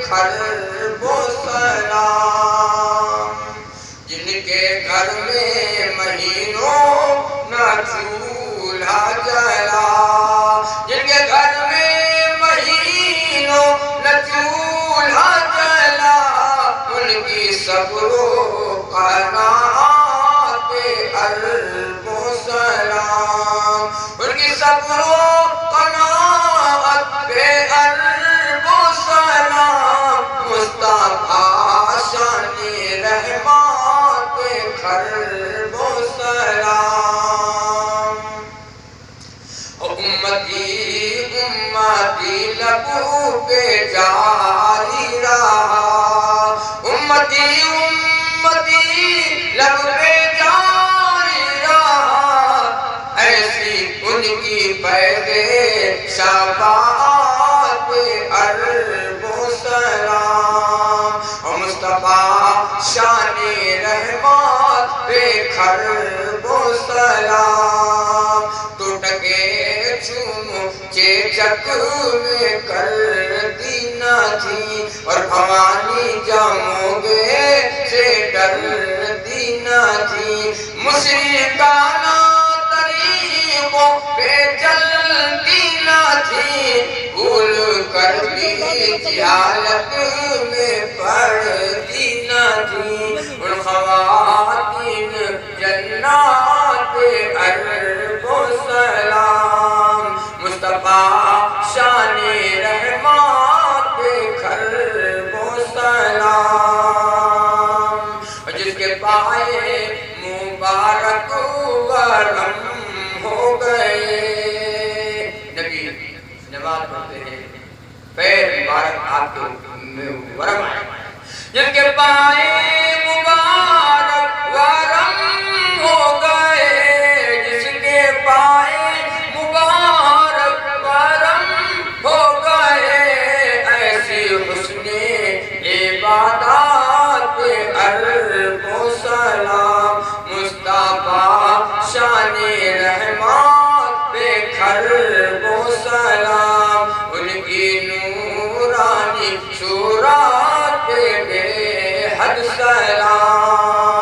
खरबो सलाम। जिनके घर में महीनों न चूल्हा जला, जिनके घर में महीनों न चूल्हा जला, उनकी सब्रो कनात अरबो सलाम। उनकी सब्रो कनात पे अरबो सलाम। मुस्तफा शाने रहमत खरबो सलाम। उम्मती उम्मती लबू पे जारी रहा, उम्मती उम्मती लब पे जारी रहा। ऐसी उनकी पैदे शफाअत अरबो सलाम। और मुस्तफा शाने रहमत पे खरबो सलाम। टूट के चूम चेचक में कर दी न थी, और भवानी जामोगे से डर दी न थी। मुश्रिकाना तरीकों पे चलती न थी, भूल कर भी जिहालत में पड़ती न थी। उन ख़वातीन जन्नात अरबो सलाम। मुस्तफा शाने रहमत खरबो सलाम। जिसके पाए मुबारक वरम हो गए, नबी नमाज पढ़ते हैं, पैर मुबारक आपके वरम आए। जिनके पाए मुबारक वरम हो गए, जिसके पाए मुबारक वरम हो गए, ऐसी हुस्ने इबादत अरबो सलाम। मुस्तफा शाने रहमत पे खरबो सलाम। उनकी नूरानी सूरत पे बेहद सलाम।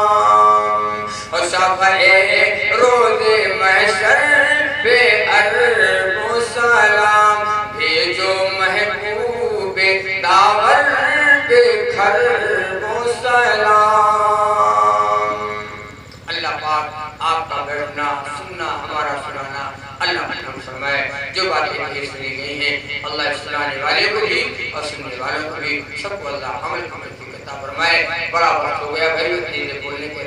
और शफ़ए रोज़े महशर पे अरबो सलाम। भेजो महबूबे दावर पे खरबो सलाम। अल्लाह पाक आपका बैठना सुनना हमारा सुनाना अल्लाह हम फरमाए। जो बातें आगे सुनी गई हैं अल्लाह सुनाने वाले को भी और सुनने वालों को भी सबको अल्लाह अमल की तौफीक अता फरमाए। बड़ा वक्त हो गया, गरीब बोलने के